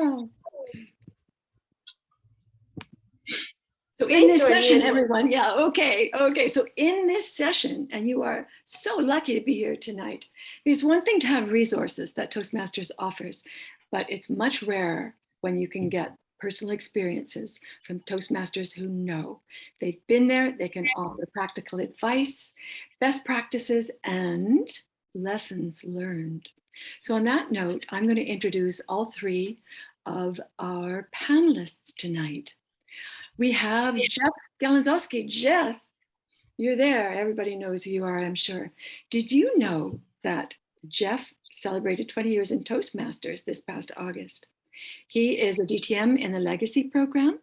Oh. So in this session, everyone, yeah, okay. So in this session, and you are so lucky to be here tonight, because one thing to have resources that Toastmasters offers, but it's much rarer when you can get personal experiences from Toastmasters who know. They've been there, they can offer practical advice, best practices, and lessons learned. So on that note, I'm going to introduce all three of our panelists tonight. We have Jeff Galanzowski. Jeff, you're there. Everybody knows who you are, I'm sure. Did you know that Jeff celebrated 20 years in Toastmasters this past August? He is a DTM in the Legacy program,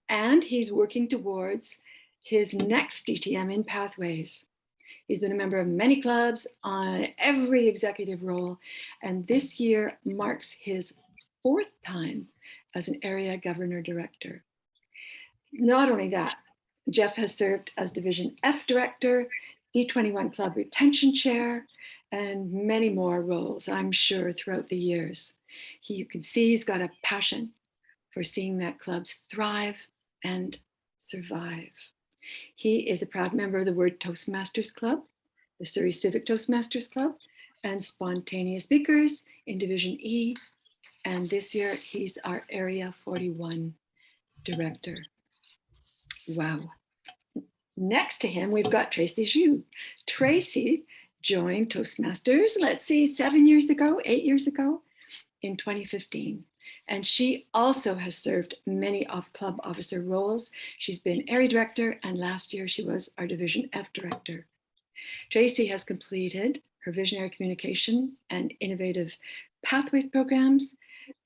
and he's working towards his next DTM in Pathways. He's been a member of many clubs on every executive role, and this year marks his 4th time as an area governor director. Not only that, Jeff has served as Division F Director, D21 Club Retention Chair, and many more roles, I'm sure, throughout the years. You can see he's got a passion for seeing that clubs thrive and survive. He is a proud member of the Word Toastmasters Club, the Surrey Civic Toastmasters Club, and Spontaneous Speakers in Division E. And this year, he's our Area 41 Director. Wow. Next to him, we've got Tracy Xu. Tracy joined Toastmasters, let's see, 8 years ago, in 2015. And she also has served many club officer roles. She's been area director, and last year she was our Division F director. Tracy has completed her visionary communication and innovative pathways programs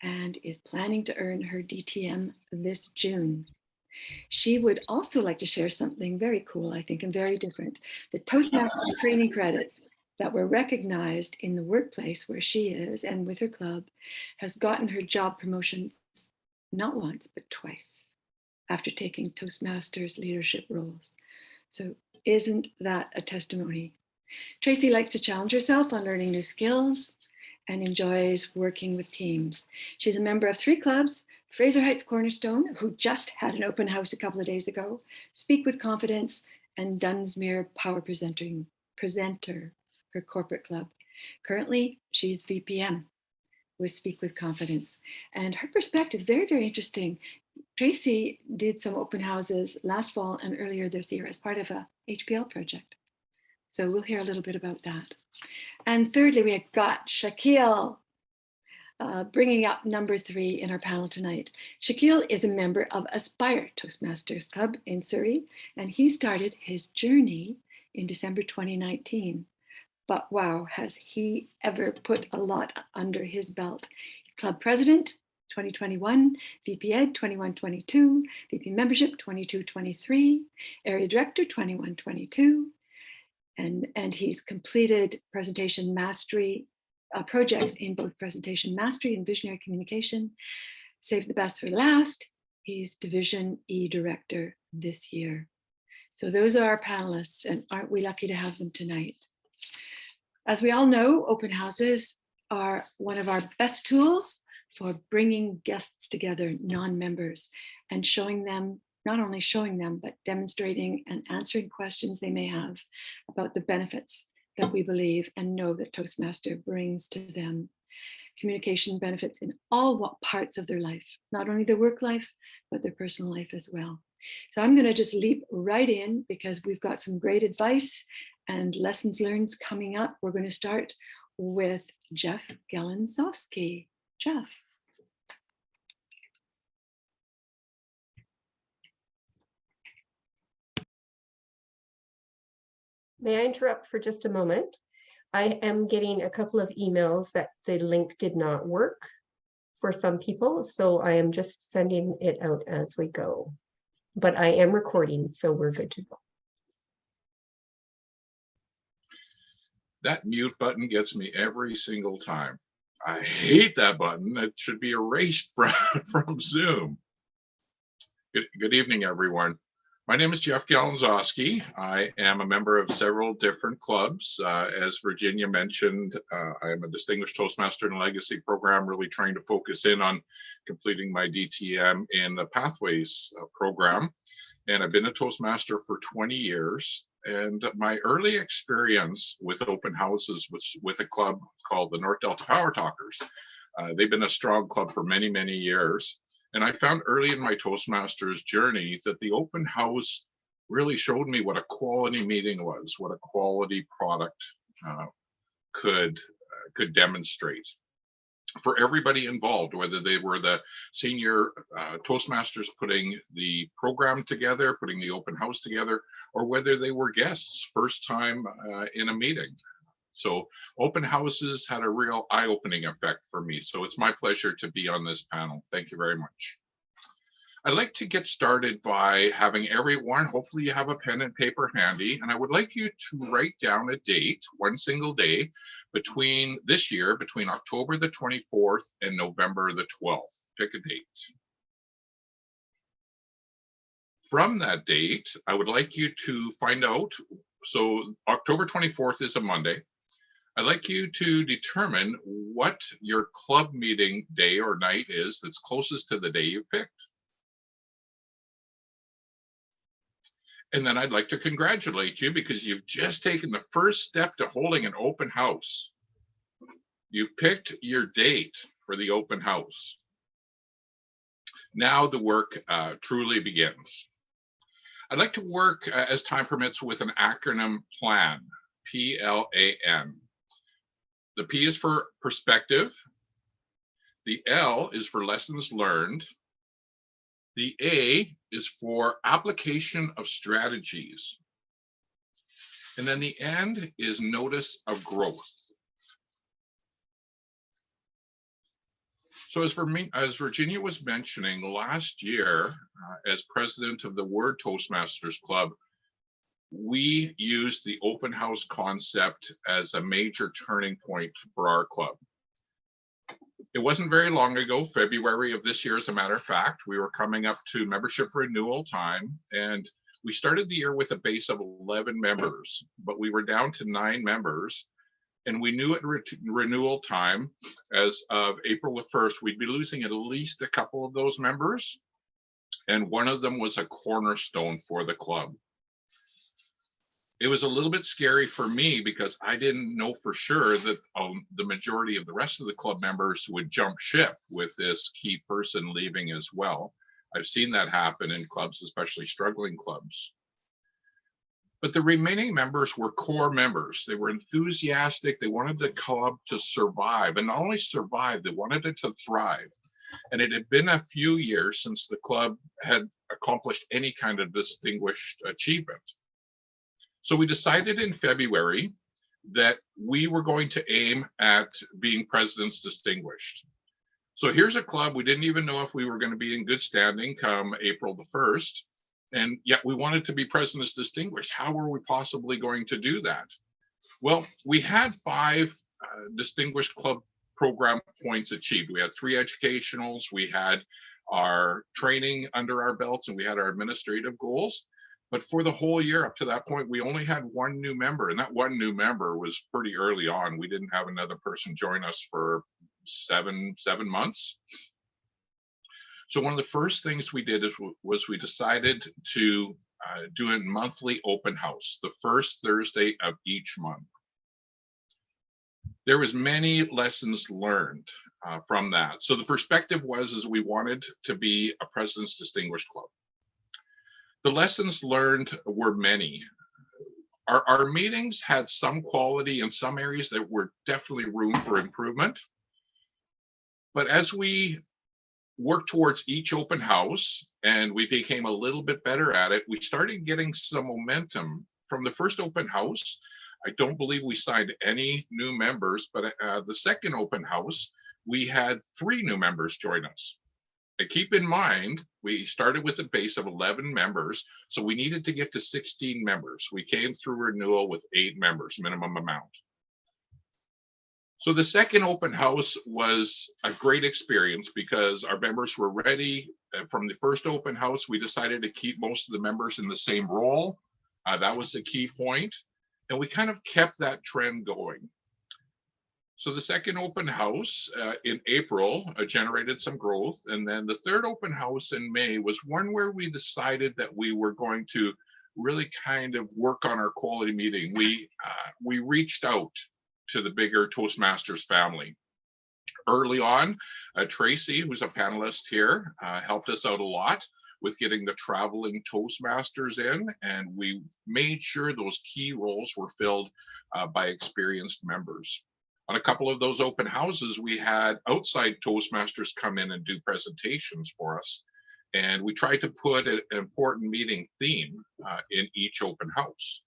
and is planning to earn her DTM this June. She would also like to share something very cool, I think, and very different. The Toastmasters training credits that were recognized in the workplace where she is and with her club has gotten her job promotions not once, but twice after taking Toastmasters leadership roles. So isn't that a testimony? Tracy likes to challenge herself on learning new skills and enjoys working with teams. She's a member of 3 clubs: Fraser Heights Cornerstone, who just had an open house a couple of days ago, Speak with Confidence, and Dunsmuir Power Presenter, her corporate club. Currently, she's VPM with Speak with Confidence. And her perspective, very, very interesting. Tracy did some open houses last fall and earlier this year as part of a HPL project. So we'll hear a little bit about that. And thirdly, we have got Shaquille, bringing up number 3 in our panel tonight. Shaquille is a member of Aspire Toastmasters Club in Surrey, and he started his journey in December 2019. But wow, has he ever put a lot under his belt. Club President, 2021, VP Ed, 21-22, VP Membership, 22-23, Area Director, 21-22, and he's completed presentation mastery projects in both presentation mastery and visionary communication. Save the best for last, he's Division E Director this year. So those are our panelists, and aren't we lucky to have them tonight? As we all know, open houses are one of our best tools for bringing guests together, non-members, and showing them, not only showing them, but demonstrating and answering questions they may have about the benefits that we believe and know that Toastmaster brings to them. Communication benefits in all parts of their life, not only their work life, but their personal life as well. So I'm going to just leap right in because we've got some great advice and lessons learned coming up. We're going to start with Jeff Galanzowski. Jeff. May I interrupt for just a moment? I am getting a couple of emails that the link did not work for some people, so I am just sending it out as we go. But I am recording, so we're good to go. That mute button gets me every single time. I hate that button. It should be erased from Zoom. Good evening, everyone. My name is Jeff Galanzowski. I am a member of several different clubs. As Virginia mentioned, I am a Distinguished Toastmaster in the Legacy program, really trying to focus in on completing my DTM in the Pathways program. And I've been a Toastmaster for 20 years. And my early experience with open houses was with a club called the North Delta Power Talkers. They've been a strong club for many, many years. And I found early in my Toastmasters journey that the open house really showed me what a quality meeting was, what a quality product could demonstrate for everybody involved, whether they were the senior Toastmasters putting the program together, putting the open house together, or whether they were guests first time in a meeting. So open houses had a real eye-opening effect for me. So it's my pleasure to be on this panel. Thank you very much. I'd like to get started by having everyone, hopefully you have a pen and paper handy, and I would like you to write down a date, one single day, between this year, between October the 24th and November the 12th. Pick a date. From that date, I would like you to find out, so October 24th is a Monday. I'd like you to determine what your club meeting day or night is that's closest to the day you picked. And then I'd like to congratulate you because you've just taken the first step to holding an open house. You've picked your date for the open house. Now the work truly begins. I'd like to work as time permits with an acronym PLAN, P-L-A-N. The P is for perspective. The L is for lessons learned. The A is for application of strategies. And then the N is notice of growth. So as Virginia was mentioning, last year, as president of the Word Toastmasters Club, we used the open house concept as a major turning point for our club. It wasn't very long ago, February of this year, as a matter of fact, we were coming up to membership renewal time, and we started the year with a base of 11 members, but we were down to 9 members. And we knew at renewal time, as of April the 1st, we'd be losing at least a couple of those members. And one of them was a cornerstone for the club. It was a little bit scary for me because I didn't know for sure that the majority of the rest of the club members would jump ship with this key person leaving as well. I've seen that happen in clubs, especially struggling clubs. But the remaining members were core members. They were enthusiastic. They wanted the club to survive, and not only survive, they wanted it to thrive. And it had been a few years since the club had accomplished any kind of distinguished achievement. So we decided in February that we were going to aim at being President's Distinguished. So here's a club, we didn't even know if we were going to be in good standing come April the 1st. And yet we wanted to be President's Distinguished. How were we possibly going to do that? Well, we had 5 Distinguished Club program points achieved. We had 3 educationals, we had our training under our belts, and we had our administrative goals. But for the whole year up to that point, we only had 1 new member, and that 1 new member was pretty early on. We didn't have another person join us for seven months. So one of the first things we did was we decided to do a monthly open house, the first Thursday of each month. There was many lessons learned from that. So the perspective was we wanted to be a President's Distinguished Club. The lessons learned were many. Our meetings had some quality in some areas that were definitely room for improvement. But as we worked towards each open house and we became a little bit better at it, we started getting some momentum. From the first open house, I don't believe we signed any new members, but the second open house, we had 3 new members join us. And keep in mind, we started with a base of 11 members, so we needed to get to 16 members. We came through renewal with 8 members, minimum amount. So the second open house was a great experience because our members were ready. From the first open house, we decided to keep most of the members in the same role. That was the key point. And we kind of kept that trend going. So the second open house in April generated some growth. And then the third open house in May was one where we decided that we were going to really kind of work on our quality meeting. We reached out to the bigger Toastmasters family. Early on, Tracy, who's a panelist here, helped us out a lot with getting the traveling Toastmasters in, and we made sure those key roles were filled by experienced members. On a couple of those open houses, we had outside Toastmasters come in and do presentations for us. And we tried to put an important meeting theme in each open house.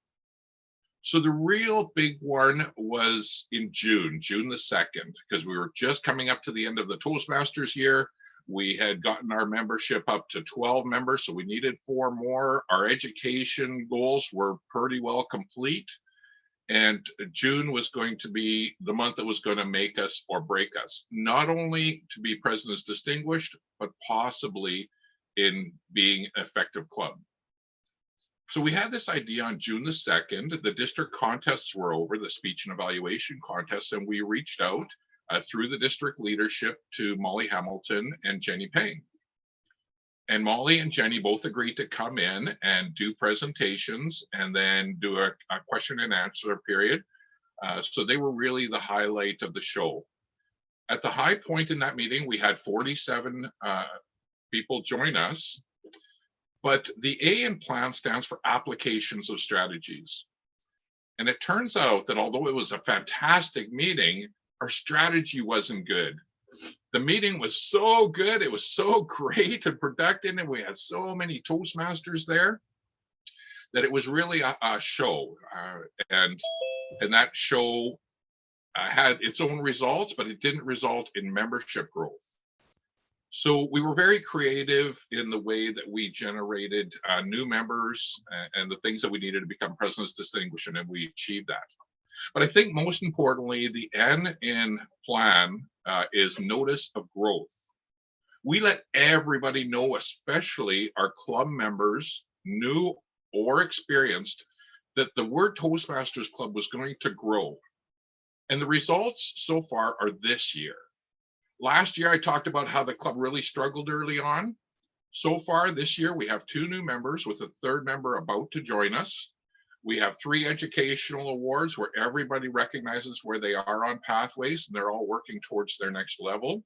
So the real big one was in June the 2nd, because we were just coming up to the end of the Toastmasters year. We had gotten our membership up to 12 members, so we needed 4 more. Our education goals were pretty well complete. And June was going to be the month that was going to make us or break us, not only to be President's Distinguished, but possibly in being an effective club. So we had this idea on June the 2nd. The district contests were over, the speech and evaluation contests, and we reached out through the district leadership to Molly Hamilton and Jenny Payne. And Molly and Jenny both agreed to come in and do presentations and then do a question and answer period. So they were really the highlight of the show. At the high point in that meeting, we had 47 people join us. But the A in plan stands for applications of strategies. And it turns out that although it was a fantastic meeting, our strategy wasn't good. The meeting was so good, it was so great and productive, and we had so many Toastmasters there that it was really a show. And that show had its own results, but it didn't result in membership growth. So we were very creative in the way that we generated new members and the things that we needed to become President's Distinguished, and we achieved that. But I think most importantly, the N in plan is notice of growth. We let everybody know, especially our club members, new or experienced, that the Word Toastmasters Club was going to grow. And the results so far are this year. Last year, I talked about how the club really struggled early on. So far this year, we have 2 new members with a 3rd member about to join us. We have 3 educational awards where everybody recognizes where they are on pathways and they're all working towards their next level.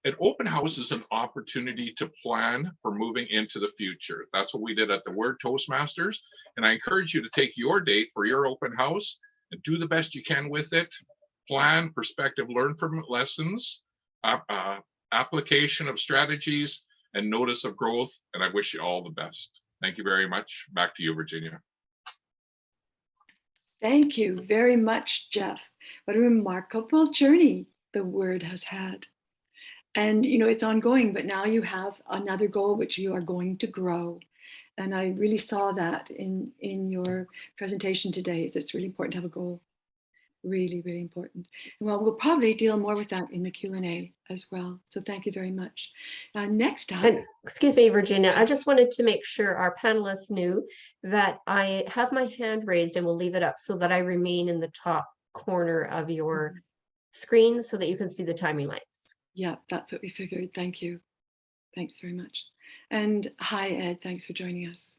An open house is an opportunity to plan for moving into the future. That's what we did at the Word Toastmasters. And I encourage you to take your date for your open house and do the best you can with it. Plan, perspective, learn from lessons, application of strategies, and notice of growth. And I wish you all the best. Thank you very much. Back to you, Virginia. Thank you very much, Jeff. What a remarkable journey the Word has had. And you know, it's ongoing, but now you have another goal which you are going to grow. And I really saw that in your presentation today. So it's really important to have a goal. Really, really important. Well, we'll probably deal more with that in the Q&A as well. So thank you very much. Next up. And excuse me, Virginia, I just wanted to make sure our panelists knew that I have my hand raised and will leave it up so that I remain in the top corner of your screen so that you can see the timing lights. Yeah, that's what we figured. Thank you. Thanks very much. And hi, Ed. Thanks for joining us.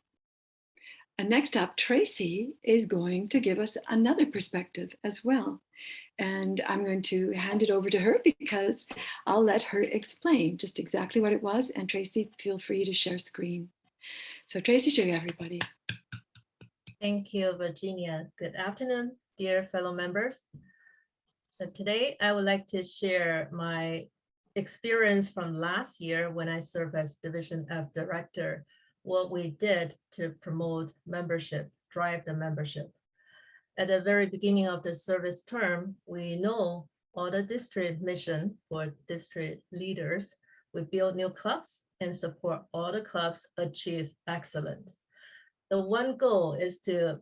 And next up, Tracy is going to give us another perspective as well. And I'm going to hand it over to her because I'll let her explain just exactly what it was. And Tracy, feel free to share screen. So Tracy, show you everybody. Thank you, Virginia. Good afternoon, dear fellow members. So today I would like to share my experience from last year when I served as Division F Director, what we did to promote membership, drive the membership. At the very beginning of the service term, we know all the district mission for district leaders. We build new clubs and support all the clubs achieve excellence. The one goal is to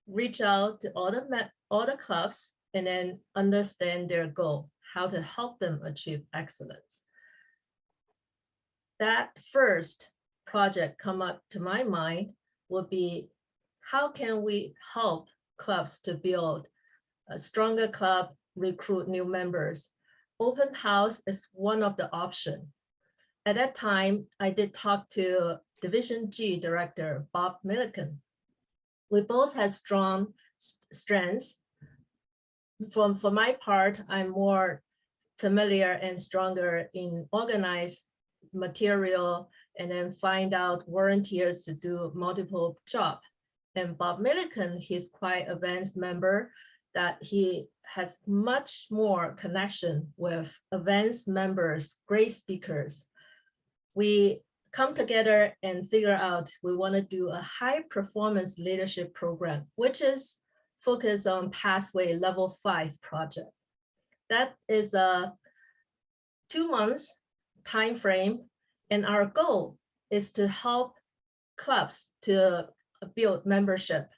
reach out to all the clubs and then understand their goal, how to help them achieve excellence. That first project come up to my mind would be, how can we help clubs to build a stronger club, recruit new members? Open house is one of the options. At that time, I did talk to Division G Director Bob Milliken. We both had strong strengths. For my part, I'm more familiar and stronger in organized material and then find out volunteers to do multiple jobs. And Bob Milliken, he's quite advanced member that he has much more connection with advanced members, great speakers. We come together and figure out we want to do a high performance leadership program, which is focused on Pathway Level 5 project. That is a 2 months time frame, and our goal is to help clubs to build membership.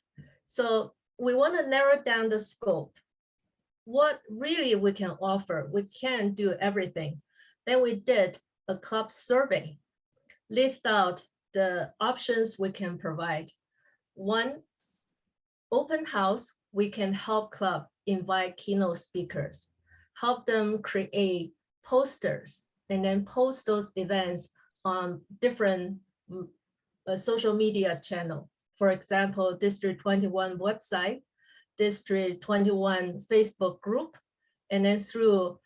So we want to narrow down the scope. What really we can offer, we can't do everything. Then we did a club survey, list out the options we can provide. One, open house, we can help club invite keynote speakers, help them create posters, and then post those events on different social media channel. For example, District 21 website, District 21 Facebook group, and then through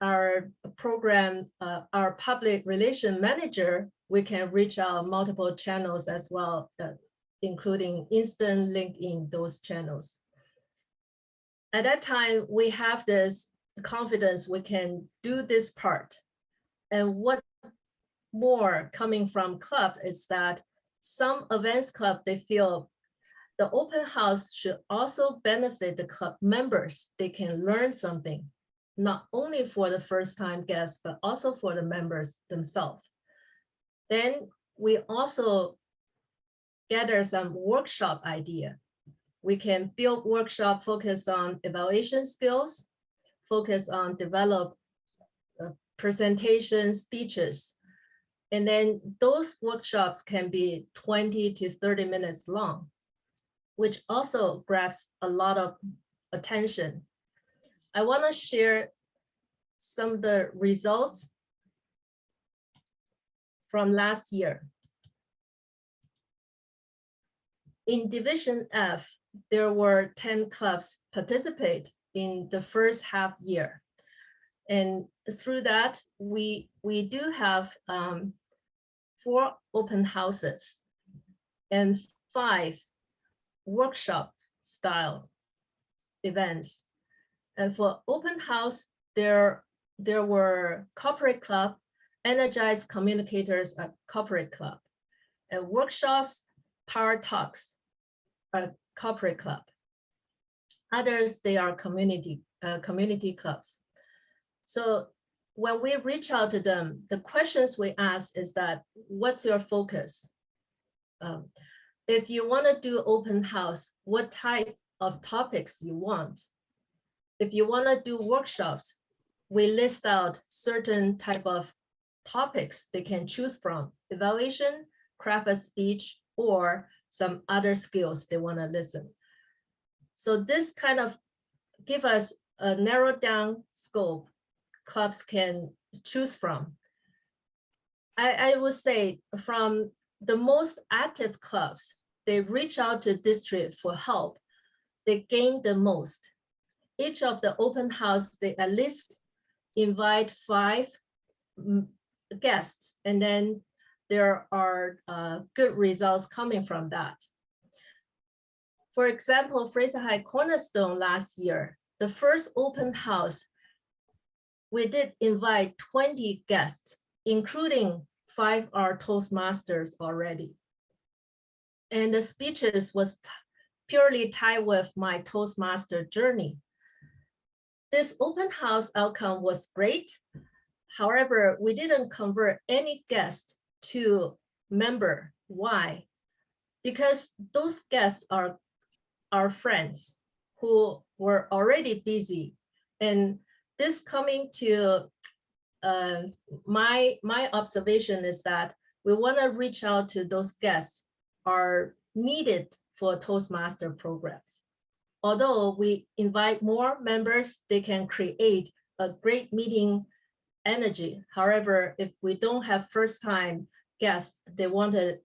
our program, our public relation manager, we can reach out multiple channels as well, including instant link in those channels. At that time, we have this confidence we can do this part. And what more coming from club is that some events club, they feel the open house should also benefit the club members. They can learn something, not only for the first time guests, but also for the members themselves. Then we also gather some workshop idea. We can build workshop focus on evaluation skills, focus on develop presentation speeches. And then those workshops can be 20 to 30 minutes long, which also grabs a lot of attention. I want to share some of the results from last year. In Division F, there were 10 clubs participate in the first half year. And through that, we do have 4 open houses and 5 workshop style events. And for open house, there were corporate club, energized communicators at corporate club, and workshops, power talks, a corporate club. Others, they are community clubs. So when we reach out to them, the questions we ask is that, what's your focus? If you want to do open house, what type of topics you want? If you want to do workshops, we list out certain type of topics they can choose from: evaluation, craft a speech, or some other skills they want to listen. So this kind of give us a narrowed down scope clubs can choose from. I would say from the most active clubs, they reach out to district for help, they gain the most. Each of the open house, they at least invite 5 guests, and then there are good results coming from that. For example, Fraser High Cornerstone last year, the first open house, we did invite 20 guests, including 5 are Toastmasters already. And the speeches was purely tied with my Toastmaster journey. This open house outcome was great. However, we didn't convert any guest to member. Why? Because those guests are our friends. who were already busy. And this coming to my observation is that we want to reach out to those guests are needed for Toastmaster programs. Although we invite more members, they can create a great meeting energy. However, if we don't have first-time guests, they want to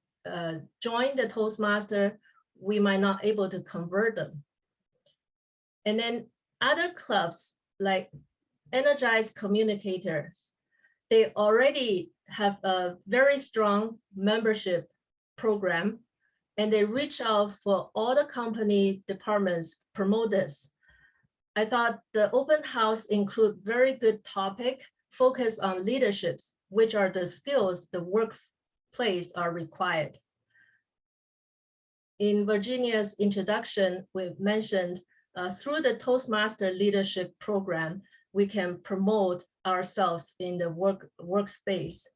join the Toastmaster, we might not able to convert them. And then other clubs like Energized Communicators, they already have a very strong membership program, and they reach out for all the company departments, promote this. I thought the open house include very good topic, focus on leaderships, which are the skills the workplace are required. In Virginia's introduction, we mentioned through the Toastmaster leadership program, we can promote ourselves in the workspace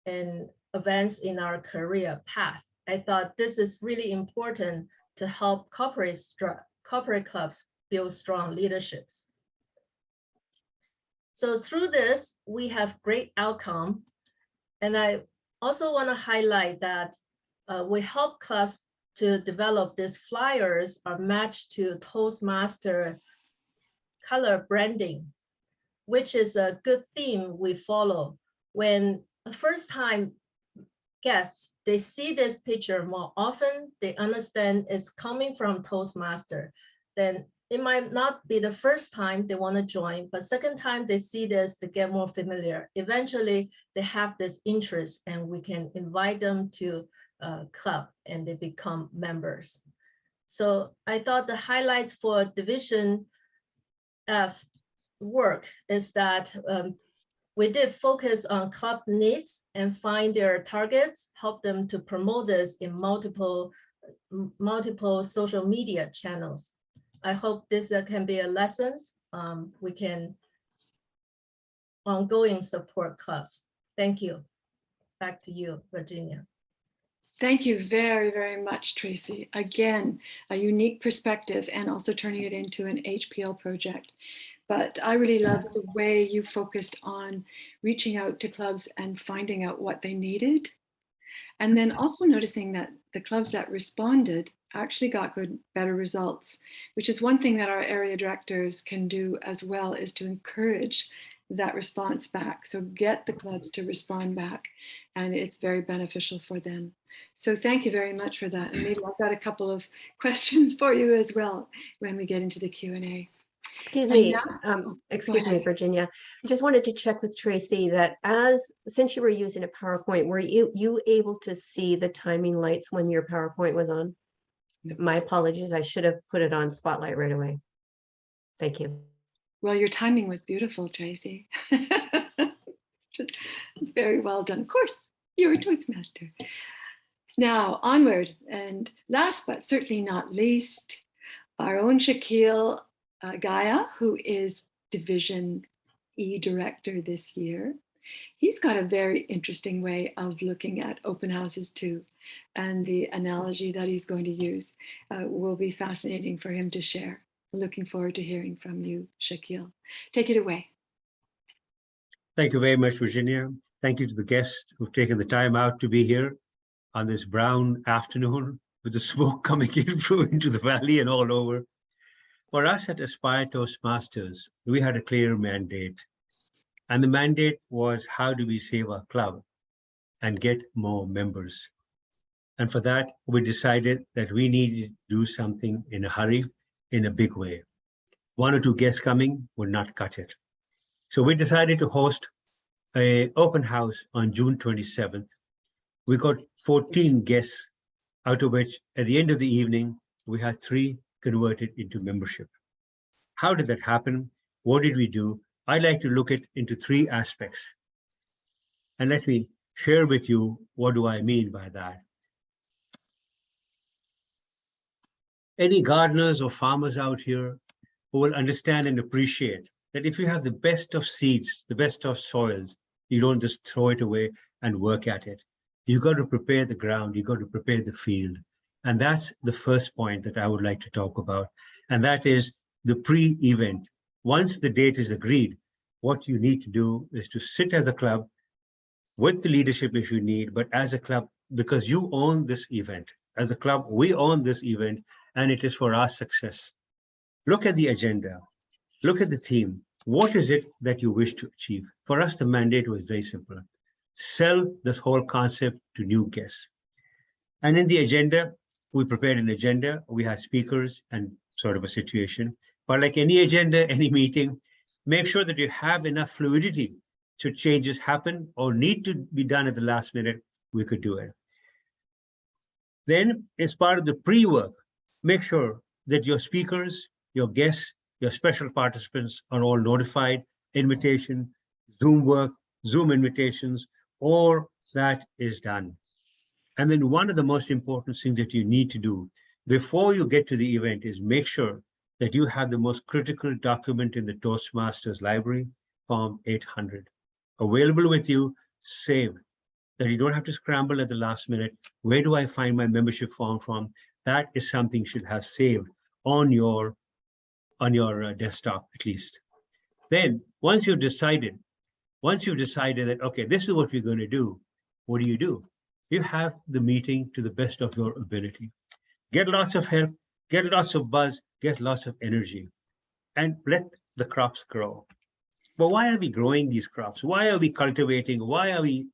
and advance in our career path. I thought this is really important to help corporate clubs build strong leaderships. So through this, we have great outcome. And I also want to highlight that we help clubs to develop these flyers are matched to Toastmaster color branding, which is a good theme we follow. When a first-time guests, they see this picture more often, they understand it's coming from Toastmaster, then it might not be the first time they want to join, but second time they see this, they get more familiar. Eventually, they have this interest and we can invite them to a club and they become members. So I thought the highlights for Division F work is that we did focus on club needs and find their targets, help them to promote this in multiple social media channels. I hope this can be a lesson. We can ongoing support clubs. Thank you. Back to you, Virginia. Thank you very, very much, Tracy. Again, a unique perspective and also turning it into an HPL project. But I really love the way you focused on reaching out to clubs and finding out what they needed. And then also noticing that the clubs that responded actually got better results, which is one thing that our area directors can do as well, is to encourage that response back. So get the clubs to respond back, and it's very beneficial for them. So thank you very much for that. And maybe I've got a couple of questions for you as well when we get into the Q&A. Excuse me, Virginia. I just wanted to check with Tracy that since you were using a PowerPoint, were you able to see the timing lights when your PowerPoint was on? No. My apologies, I should have put it on Spotlight right away. Thank you. Well, your timing was beautiful, Tracy. Very well done. Of course, you're a Toastmaster. Now, onward. And last but certainly not least, our own Shaquille Gaia, who is Division E Director this year. He's got a very interesting way of looking at open houses too. And the analogy that he's going to use will be fascinating for him to share. Looking forward to hearing from you, Shaquille. Take it away. Thank you very much, Virginia. Thank you to the guests who've taken the time out to be here on this brown afternoon with the smoke coming in through into the valley and all over. For us at Aspire Toastmasters, we had a clear mandate. And the mandate was, how do we save our club and get more members? And for that, we decided that we needed to do something in a hurry, in a big way. 1 or 2 guests coming would not cut it. So we decided to host an open house on June 27th. We got 14 guests, out of which at the end of the evening, we had 3 converted into membership. How did that happen? What did we do? I'd like to look at into 3 aspects. And let me share with you, what do I mean by that? Any gardeners or farmers out here who will understand and appreciate that if you have the best of seeds, the best of soils, you don't just throw it away and work at it. You've got to prepare the ground, you've got to prepare the field. And that's the first point that I would like to talk about. and that is the pre-event. Once the date is agreed, what you need to do is to sit as a club with the leadership if you need, but as a club, because you own this event. As a club, we own this event, and it is for our success. Look at the agenda. Look at the theme. What is it that you wish to achieve? For us, the mandate was very simple. Sell this whole concept to new guests. And in the agenda, we prepared an agenda. We had speakers and sort of a situation. But like any agenda, any meeting, make sure that you have enough fluidity. Should changes happen or need to be done at the last minute, we could do it. Then, as part of the pre-work, make sure that your speakers, your guests, your special participants are all notified, invitation, Zoom work, Zoom invitations, all that is done. And then one of the most important things that you need to do before you get to the event is make sure that you have the most critical document in the Toastmasters library, Form 800, available with you, saved, that you don't have to scramble at the last minute. Where do I find my membership form from? That is something you should have saved on your desktop at least. Then once you've decided that, okay, this is what we're going to do, what do? You have the meeting to the best of your ability. Get lots of help, get lots of buzz, get lots of energy, and let the crops grow. But why are we growing these crops? Why are we cultivating? Why are we,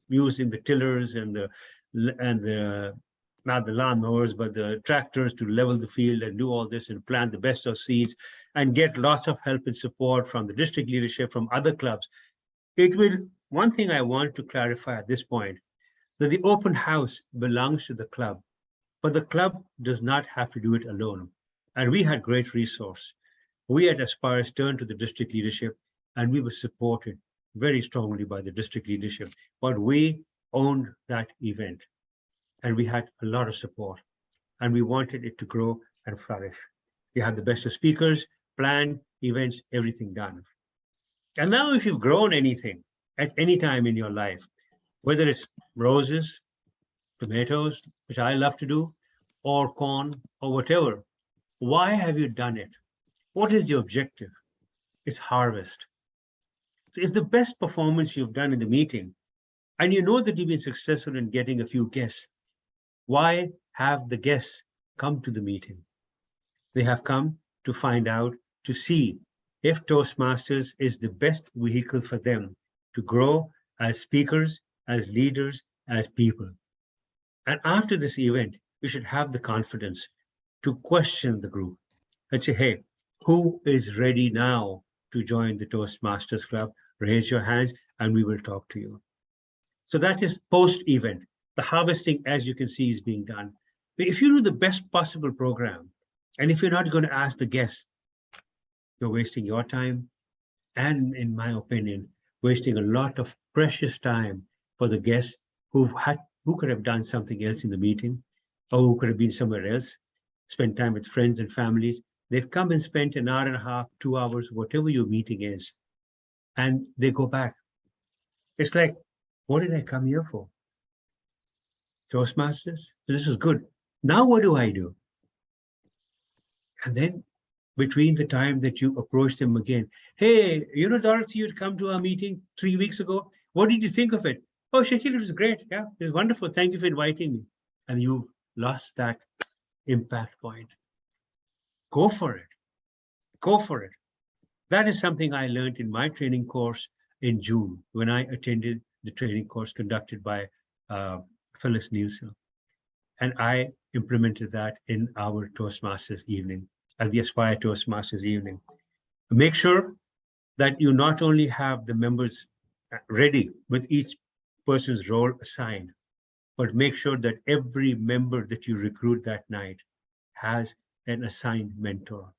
using the tillers and the not the lawnmowers, but the tractors to level the field and do all this and plant the best of seeds and get lots of help and support from the district leadership, from other clubs? One thing I want to clarify at this point, that the open house belongs to the club, but the club does not have to do it alone. And we had great resource. We at Aspires turned to the district leadership, and we were supported very strongly by the district leadership, but we owned that event. And we had a lot of support, and we wanted it to grow and flourish. We had the best of speakers, planned events, everything done. And now if you've grown anything at any time in your life, whether it's roses, tomatoes, which I love to do, or corn, or whatever, why have you done it? What is the objective? It's harvest. So if the best performance you've done in the meeting, and you know that you've been successful in getting a few guests, why have the guests come to the meeting? They have come to find out, to see if Toastmasters is the best vehicle for them to grow as speakers, as leaders, as people. And after this event, you should have the confidence to question the group and say, hey, who is ready now to join the Toastmasters Club? Raise your hands and we will talk to you. So that is post-event. The harvesting, as you can see, is being done. But if you do the best possible program, and if you're not going to ask the guests, you're wasting your time, and in my opinion, wasting a lot of precious time for the guests who could have done something else in the meeting, or who could have been somewhere else, spent time with friends and families. They've come and spent an hour and a half, 2 hours, whatever your meeting is, and they go back. It's like, what did I come here for? Toastmasters? This is good. Now what do I do? And then between the time that you approach them again, hey, Dorothy, you'd come to our meeting 3 weeks ago. What did you think of it? Oh, Shakil, it was great. Yeah, it was wonderful. Thank you for inviting me. And you lost that impact point. Go for it. Go for it. That is something I learned in my training course in June when I attended the training course conducted by Phyllis Nielsen. And I implemented that in our Toastmasters evening, at the Aspire Toastmasters evening. Make sure that you not only have the members ready with each person's role assigned, but make sure that every member that you recruit that night has an assigned mentor.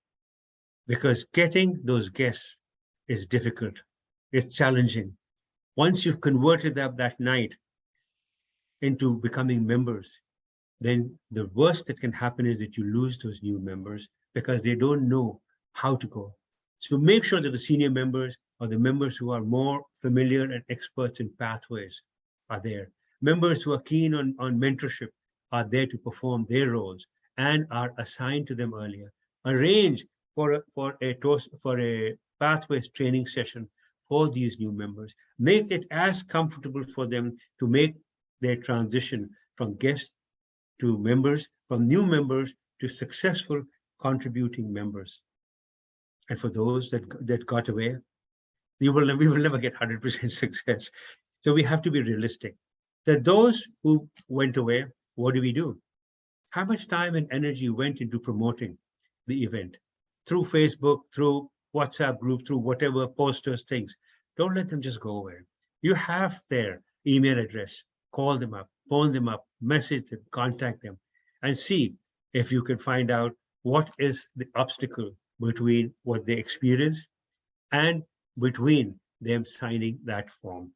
Because getting those guests is difficult, it's challenging. Once you've converted them that night into becoming members, then the worst that can happen is that you lose those new members because they don't know how to go. So make sure that the senior members or the members who are more familiar and experts in pathways are there. Members who are keen on mentorship are there to perform their roles and are assigned to them earlier. arrange for a pathways training session for these new members. Make it as comfortable for them to make their transition from guests to members, from new members to successful contributing members. And for those that got away, we will never get 100% success. So we have to be realistic. That those who went away, what do we do? How much time and energy went into promoting the event through Facebook, through WhatsApp group, through whatever posters, things. Don't let them just go away. You have their email address. Call them up, phone them up, message them, contact them, and see if you can find out what is the obstacle between what they experienced and between them signing that form.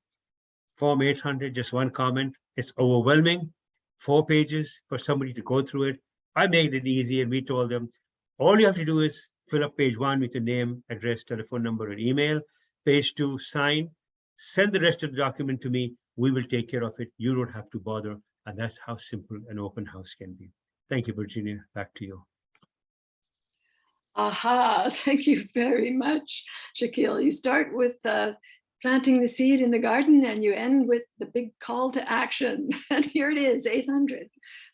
Form 800, just one comment. It's overwhelming. 4 pages for somebody to go through it. I made it easy, and we told them, all you have to do is fill up page 1 with your name, address, telephone number, and email. Page 2, sign. Send the rest of the document to me. We will take care of it. You don't have to bother. And that's how simple an open house can be. Thank you, Virginia. Back to you. Aha, thank you very much, Shaquille. You start with planting the seed in the garden and you end with the big call to action. And here it is, 800.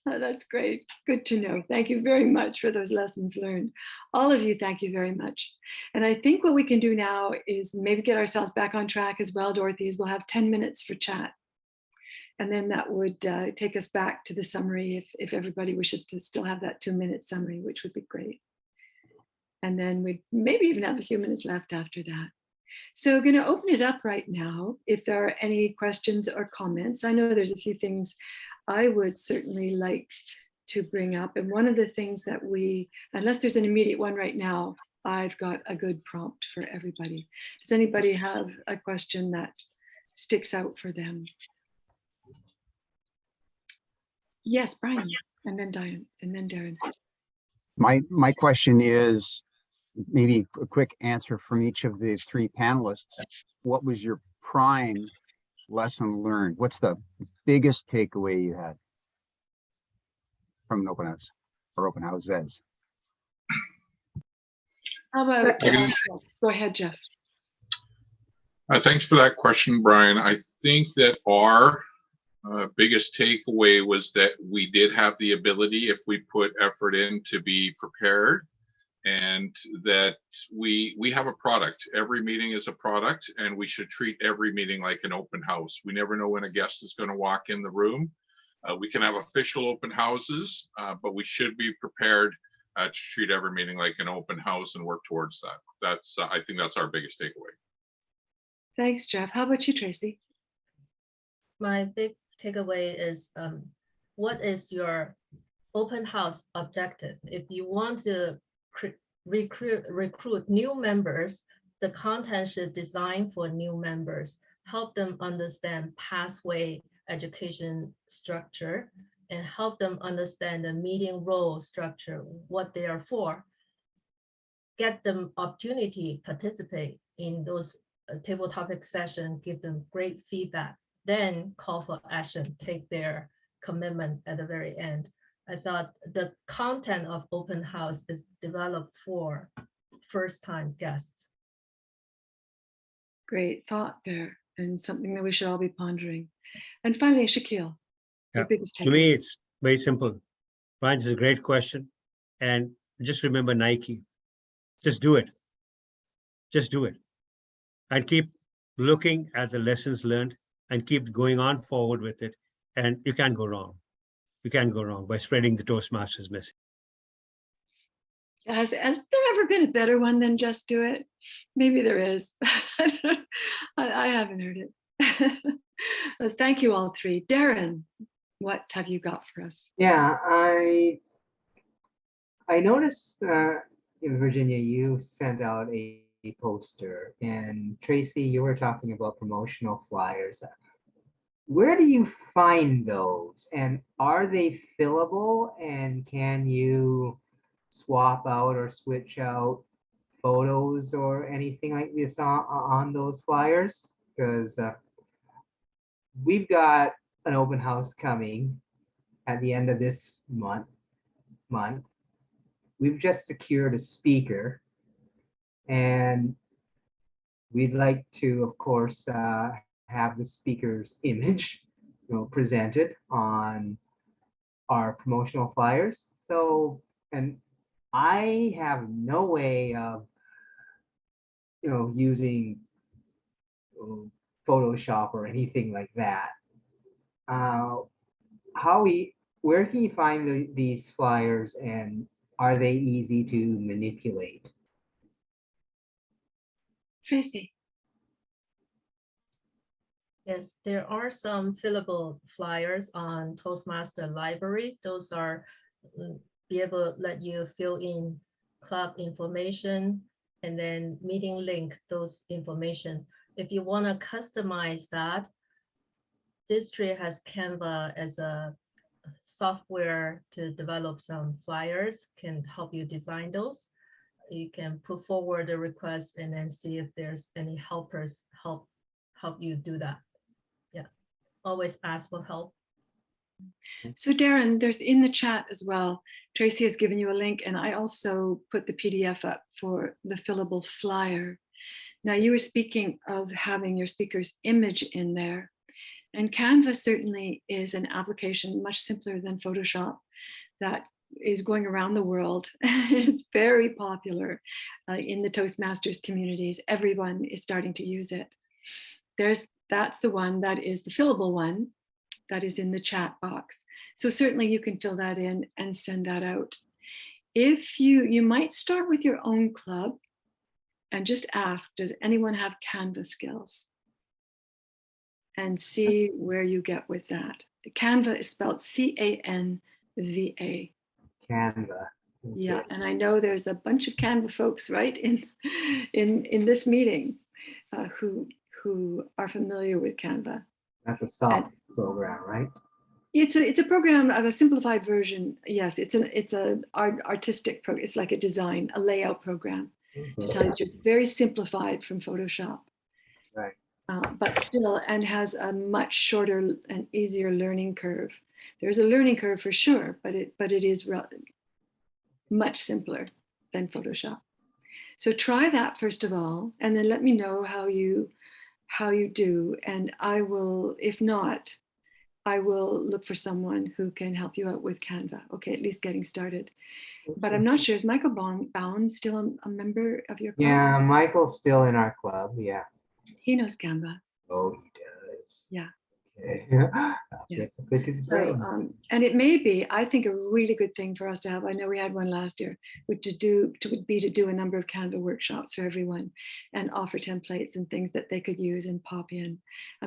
That's great. Good to know. Thank you very much for those lessons learned. All of you, thank you very much. And I think what we can do now is maybe get ourselves back on track as well, Dorothy, is we'll have 10 minutes for chat. And then that would take us back to the summary if everybody wishes to still have that 2-minute summary, which would be great. And then we'd maybe even have a few minutes left after that. So I'm going to open it up right now. If there are any questions or comments, I know there's a few things I would certainly like to bring up. And one of the things that unless there's an immediate one right now, I've got a good prompt for everybody. Does anybody have a question that sticks out for them? Yes, Brian, and then Diane, and then Darren. My question is, maybe a quick answer from each of the 3 panelists. What was your prime lesson learned? What's the biggest takeaway you had from an open house or open houses? How about, go ahead, Jeff. Thanks for that question, Brian. I think that our biggest takeaway was that we did have the ability, if we put effort in, to be prepared, and that we have a product. Every meeting is a product, and we should treat every meeting like an open house. We never know when a guest is going to walk in the room. We can have official open houses, but we should be prepared to treat every meeting like an open house and work towards that. That's I think that's our biggest takeaway. Thanks, Jeff. How about you, Tracy? My big takeaway is what is your open house objective? If you want to recruit new members, the content should design for new members, help them understand pathway education structure, and help them understand the meeting role structure, what they are for. Get them opportunity, participate in those table topic session, give them great feedback, then call for action, take their commitment at the very end. I thought the content of open house is developed for first-time guests. Great thought there, and something that we should all be pondering. And finally, Shaquille, your biggest takeaway. To me, it's very simple. Brian, this is a great question. And just remember Nike. Just do it. Just do it. And keep looking at the lessons learned and keep going on forward with it. And you can't go wrong. You can't go wrong by spreading the Toastmasters message. Has there ever been a better one than just do it? Maybe there is. I haven't heard it. Well, thank you all 3. Darren, what have you got for us? Yeah, I noticed, in Virginia, you sent out a poster, and Tracy, you were talking about promotional flyers. Where do you find those, and are they fillable, and can you swap out or switch out photos or anything like this on those flyers? Because we've got an open house coming at the end of this month. we've just secured a speaker, and we'd like to, of course, have the speaker's image, presented on our promotional flyers. So, and I have no way of, using Photoshop or anything like that. Where can you find these flyers, and are they easy to manipulate? Tracy. Yes, there are some fillable flyers on Toastmaster Library. Those are be able to let you fill in club information and then meeting link those information. If you want to customize that, Distri has Canva as a software to develop some flyers, can help you design those. You can put forward a request and then see if there's any helpers help you do that. Yeah, always ask for help. So Darren, there's in the chat as well. Tracy has given you a link, and I also put the PDF up for the fillable flyer. Now, you were speaking of having your speaker's image in there, and Canva certainly is an application much simpler than Photoshop that is going around the world. It's very popular in the Toastmasters communities. Everyone is starting to use it. That's the one that is the fillable one that is in the chat box. So certainly you can fill that in and send that out. If you might start with your own club and just ask, does anyone have Canva skills? And see where you get with that. Canva is spelled C-A-N-V-A. Canva. Okay. Yeah, and I know there's a bunch of Canva folks, right, in this meeting who are familiar with Canva. That's a soft program, right? It's a program of a simplified version. Yes, it's a artistic program. It's like a design, a layout program. To tell you, it's very simplified from Photoshop. Right. But still, and has a much shorter and easier learning curve. There's a learning curve for sure, but it is much simpler than Photoshop. So try that first of all, and then let me know how you do, and I will, if not, I will look for someone who can help you out with Canva. Okay, at least getting started. But I'm not sure, is Michael Bound still a member of your club? Yeah, Michael's still in our club. Yeah. He knows Canva. Oh, he does. Yeah. Okay. Yeah. Pick his So, brain. and it may be, I think, a really good thing for us to have. I know we had one last year, would be to do a number of Canva workshops for everyone and offer templates and things that they could use and pop in,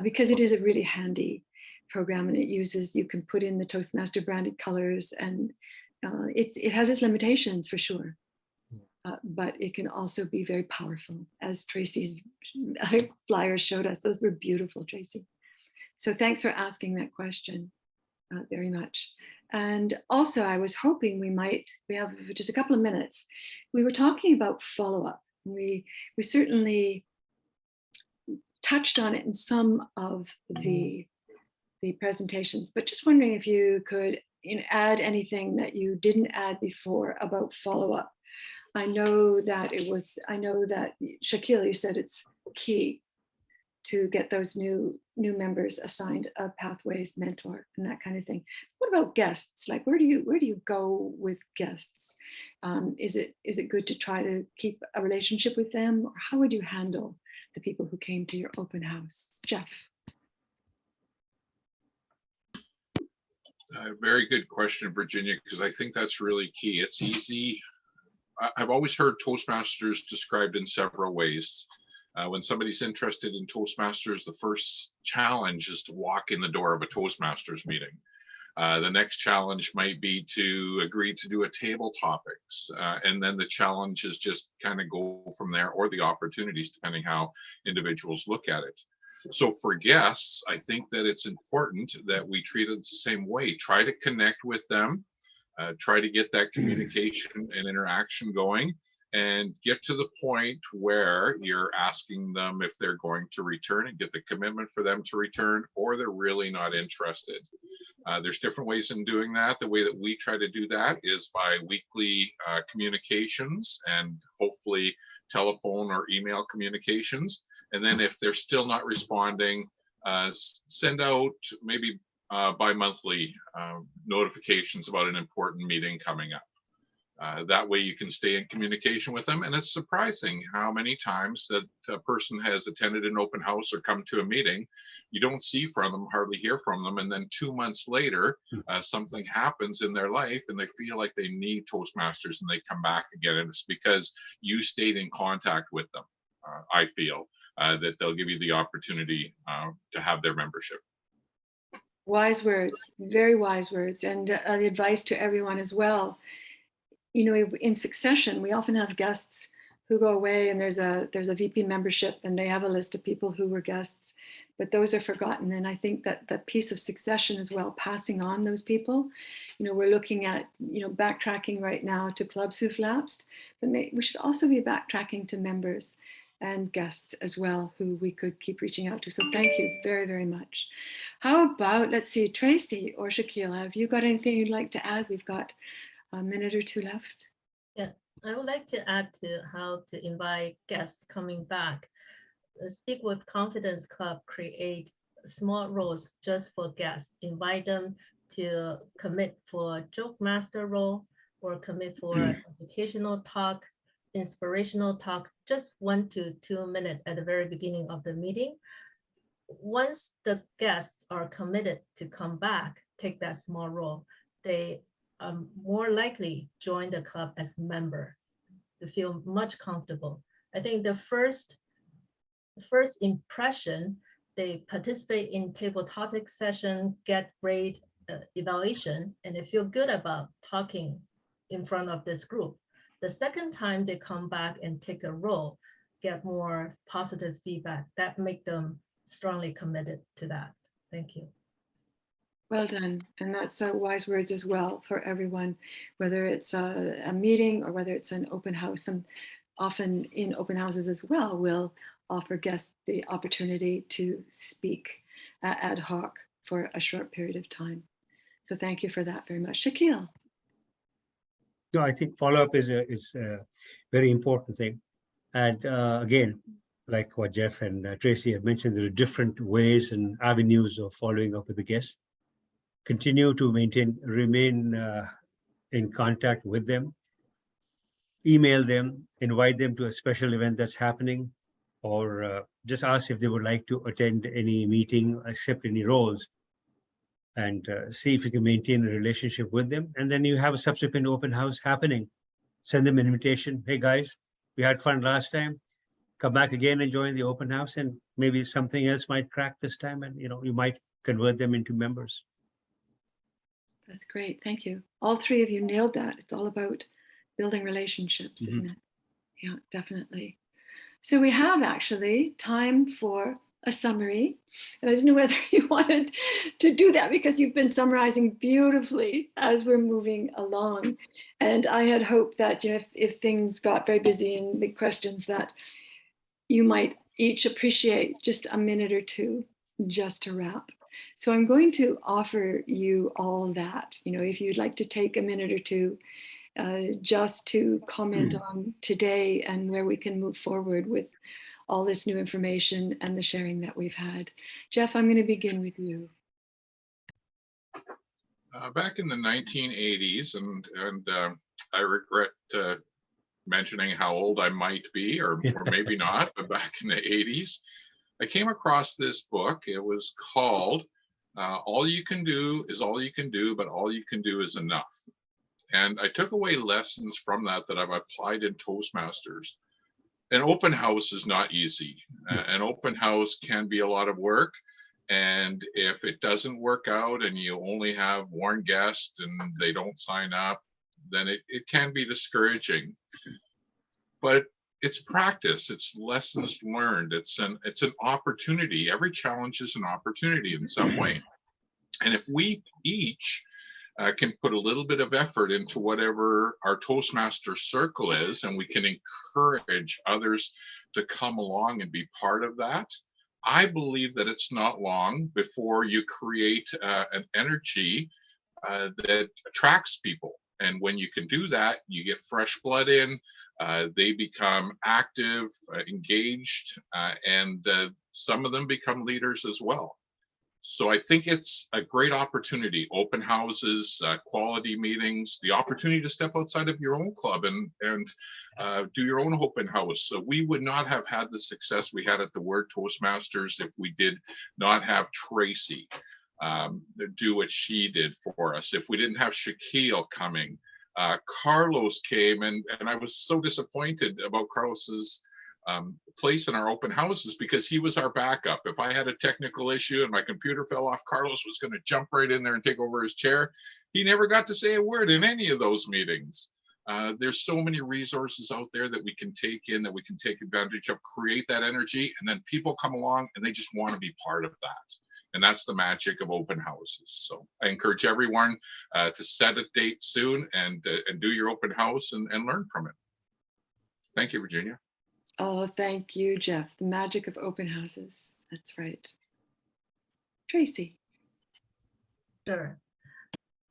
because it is a really handy program, and you can put in the Toastmaster branded colors, and it has its limitations for sure. But it can also be very powerful, as Tracy's flyers showed us. Those were beautiful, Tracy. So thanks for asking that question very much. And also, I was hoping we have just a couple of minutes. We were talking about follow-up. We certainly touched on it in some of the presentations, but just wondering if you could add anything that you didn't add before about follow-up. I know that Shaquille, you said it's key to get those new members assigned a Pathways mentor and that kind of thing. What about guests? Like, where do you go with guests? Is it good to try to keep a relationship with them, or how would you handle the people who came to your open house? Jeff. Very good question, Virginia, because I think that's really key. It's easy. I've always heard Toastmasters described in several ways. When somebody's interested in Toastmasters, the first challenge is to walk in the door of a Toastmasters meeting. The next challenge might be to agree to do a table topics. And then the challenges just kind of go from there, or the opportunities, depending how individuals look at it. So for guests, I think that it's important that we treat it the same way. Try to connect with them, try to get that communication and interaction going, and get to the point where you're asking them if they're going to return, and get the commitment for them to return, or they're really not interested. There's different ways in doing that. The way that we try to do that is by weekly communications and hopefully telephone or email communications. And then if they're still not responding, send out maybe bi-monthly notifications about an important meeting coming up. That way you can stay in communication with them. And it's surprising how many times that a person has attended an open house or come to a meeting, you don't see from them, hardly hear from them. And then 2 months later, something happens in their life and they feel like they need Toastmasters and they come back again. And it's because you stayed in contact with them. I feel that they'll give you the opportunity to have their membership. Wise words, very wise words, and advice to everyone as well. You know, in succession, we often have guests who go away and there's a VP membership and they have a list of people who were guests, but those are forgotten. And I think that the piece of succession as well, passing on those people, you know, we're looking at, you know, backtracking right now to clubs who've lapsed, but we should also be backtracking to members and guests as well, who we could keep reaching out to. So thank you very, very much. How about, let's see, Tracy or Shaquille, have you got anything you'd like to add? We've got a minute or two left. Yeah, I would like to add to how to invite guests coming back. The Speak with Confidence Club create small roles just for guests. Invite them to commit for joke master role or commit for educational talk, inspirational talk, just 1 to 2 minutes at the very beginning of the meeting. Once the guests are committed to come back, take that small role, they more likely join the club as member to feel much comfortable. I think the first impression, they participate in table topic session, get great evaluation, and they feel good about talking in front of this group. The second time they come back and take a role, get more positive feedback, that make them strongly committed to that. Thank you. Well done. And that's wise words as well for everyone, whether it's a meeting or whether it's an open house. And often in open houses as well, we'll offer guests the opportunity to speak ad hoc for a short period of time. So thank you for that very much. Shaquille. No, I think follow-up is a very important thing. And again, like what Jeff and Tracy have mentioned, there are different ways and avenues of following up with the guests. Continue to remain in contact with them, email them, invite them to a special event that's happening, or just ask if they would like to attend any meeting, accept any roles, and see if you can maintain a relationship with them. And then you have a subsequent open house happening. Send them an invitation. Hey guys, we had fun last time. Come back again and join the open house, and maybe something else might crack this time, and you might convert them into members. That's great. Thank you. All three of you nailed that. It's all about building relationships, isn't it? Yeah, definitely. So we have actually time for a summary. And I didn't know whether you wanted to do that because you've been summarizing beautifully as we're moving along. And I had hoped that, if things got very busy and big questions, that you might each appreciate just a minute or two just to wrap. So I'm going to offer you all that, if you'd like to take a minute or two just to comment on today and where we can move forward with all this new information and the sharing that we've had. Jeff, I'm going to begin with you. Back in the 1980s, and I regret mentioning how old I might be, or maybe not, but back in the 80s, I came across this book. It was called All You Can Do Is All You Can Do, but All You Can Do Is Enough. And I took away lessons from that I've applied in Toastmasters. An open house is not easy. An open house can be a lot of work. And if it doesn't work out and you only have one guest and they don't sign up, then it can be discouraging. But it's practice, it's lessons learned, it's an opportunity. Every challenge is an opportunity in some way. And if we each can put a little bit of effort into whatever our Toastmaster circle is, and we can encourage others to come along and be part of that, I believe that it's not long before you create an energy that attracts people. And when you can do that, you get fresh blood in, they become active, engaged, and some of them become leaders as well. So I think it's a great opportunity, open houses, quality meetings, the opportunity to step outside of your own club and do your own open house. So we would not have had the success we had at the Word Toastmasters if we did not have Tracy do what she did for us. If we didn't have Shaquille coming, Carlos came, and I was so disappointed about Carlos's place in our open houses because he was our backup. If I had a technical issue and my computer fell off, Carlos was going to jump right in there and take over his chair. He never got to say a word in any of those meetings. There's so many resources out there that we can take in, that we can take advantage of, create that energy, and then people come along and they just want to be part of that. And that's the magic of open houses. So I encourage everyone to set a date soon and do your open house and learn from it. Thank you, Virginia. Oh, thank you, Jeff. The magic of open houses. That's right. Tracy. Sure.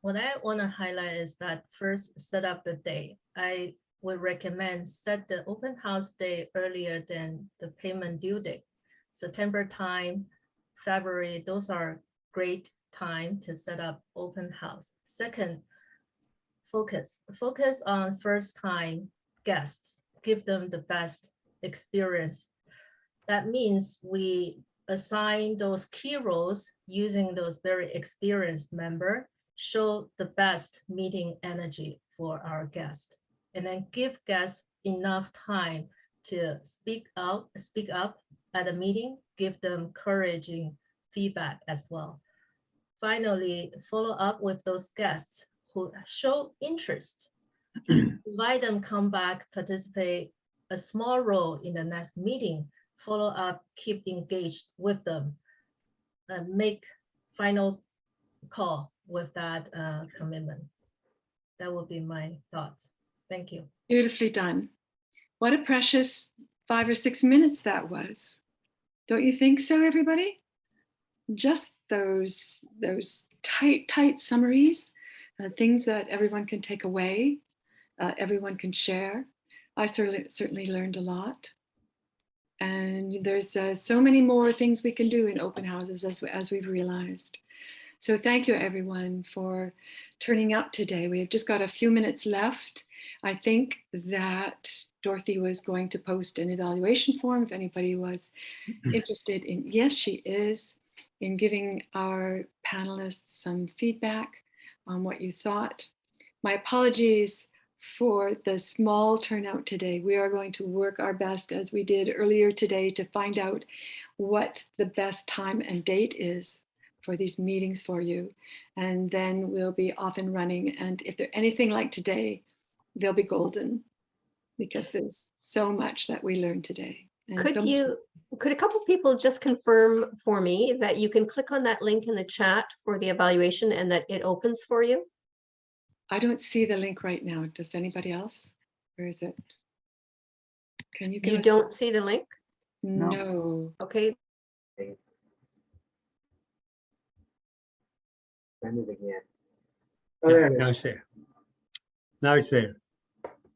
What I want to highlight is that first, set up the day. I would recommend set the open house day earlier than the payment due date. September time, February, those are great time to set up open house. Second, focus on first time guests, give them the best experience. That means we assign those key roles using those very experienced members, show the best meeting energy for our guests, and then give guests enough time to speak up at a meeting, give them encouraging feedback as well. Finally, follow up with those guests who show interest. Invite them come back, participate a small role in the next meeting, follow up, keep engaged with them, and make final call with that commitment. That would be my thoughts. Thank you. Beautifully done. What a precious 5 or 6 minutes that was. Don't you think so, everybody? Just those tight summaries, things that everyone can take away, everyone can share. I certainly learned a lot. And there's so many more things we can do in open houses as we've realized. So thank you, everyone, for turning up today. We have just got a few minutes left. I think that Dorothy was going to post an evaluation form if anybody was interested in, yes, she is, in giving our panelists some feedback on what you thought. My apologies for the small turnout today. We are going to work our best, as we did earlier today, to find out what the best time and date is for these meetings for you. And then we'll be off and running. And if they're anything like today, they'll be golden, because there's so much that we learned today. And could a couple people just confirm for me that you can click on that link in the chat for the evaluation and that it opens for you? I don't see the link right now. Does anybody else? Where is it? Can you give You us don't see the link? No. Okay. Send it again. Oh, there it Now is. it's there. Now it's there.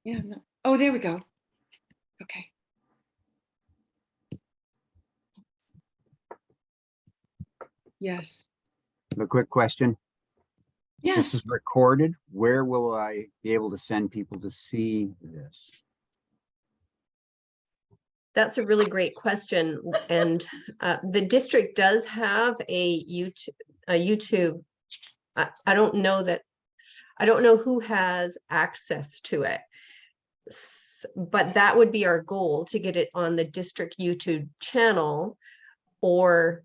Yeah. No. Oh, there we go. Okay. Yes. A quick question. This Yes. is recorded. Where will I be able to send people to see this? That's a really great question. And the district does have a YouTube. I don't know who has access to it, but that would be our goal, to get it on the district YouTube channel or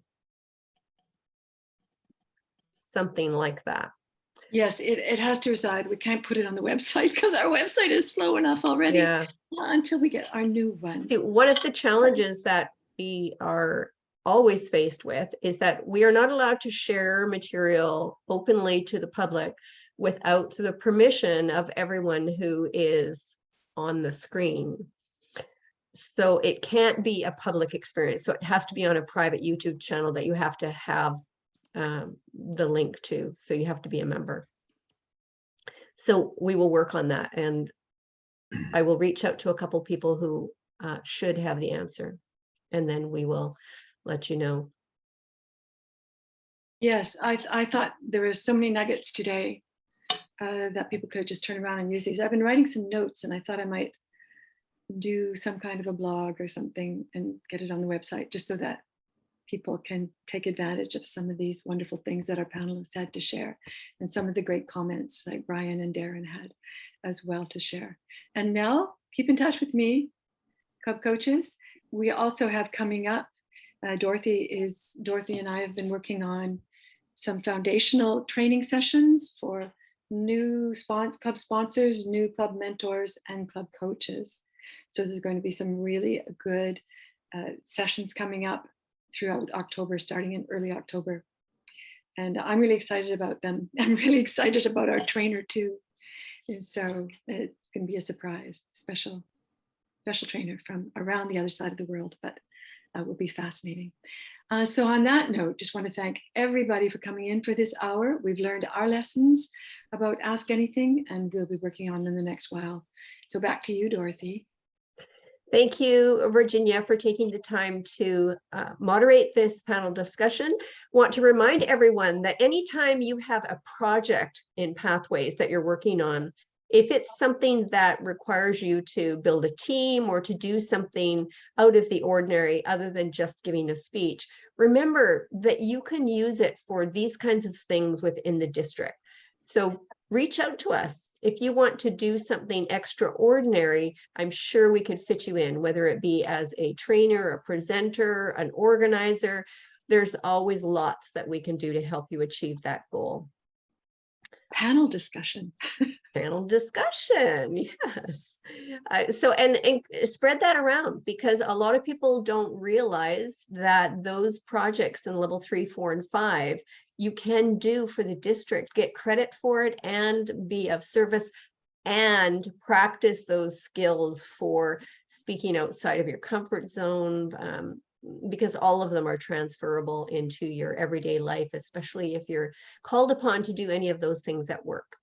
something like that. Yes, it has to reside. We can't put it on the website because our website is slow enough already. Yeah. Until we get our new one. See, one of the challenges that we are always faced with is that we are not allowed to share material openly to the public without the permission of everyone who is on the screen. So it can't be a public experience. So it has to be on a private YouTube channel that you have to have the link to. So you have to be a member. So we will work on that, and I will reach out to a couple people who should have the answer, and then we will let you know. Yes, I thought there were so many nuggets today that people could just turn around and use these. I've been writing some notes, and I thought I might do some kind of a blog or something and get it on the website, just so that people can take advantage of some of these wonderful things that our panelists had to share, and some of the great comments like Brian and Darren had as well to share. And Mel, keep in touch with me, Club Coaches. We also have coming up, Dorothy and I have been working on some foundational training sessions for new club sponsors, new club mentors, and club coaches. So there's going to be some really good sessions coming up throughout October, starting in early October. And I'm really excited about them. I'm really excited about our trainer too. And so it can be a surprise, special trainer from around the other side of the world, but will be fascinating. So on that note, just want to thank everybody for coming in for this hour. We've learned our lessons about Ask Anything, and we'll be working on them the next while. So back to you, Dorothy. Thank you, Virginia, for taking the time to moderate this panel discussion. Want to remind everyone that anytime you have a project in Pathways that you're working on, if it's something that requires you to build a team or to do something out of the ordinary other than just giving a speech, remember that you can use it for these kinds of things within the district. So reach out to us. If you want to do something extraordinary, I'm sure we could fit you in, whether it be as a trainer, a presenter, an organizer. There's always lots that we can do to help you achieve that goal. Panel discussion. Panel discussion, yes. So and spread that around, because a lot of people don't realize that those projects in level 3, 4, and 5 you can do for the district, get credit for it, and be of service, and practice those skills for speaking outside of your comfort zone, because all of them are transferable into your everyday life, especially if you're called upon to do any of those things at work.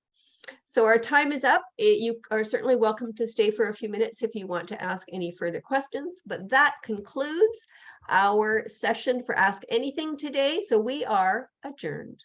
So our time is up. You are certainly welcome to stay for a few minutes if you want to ask any further questions, but that concludes our session for Ask Anything today. So we are adjourned.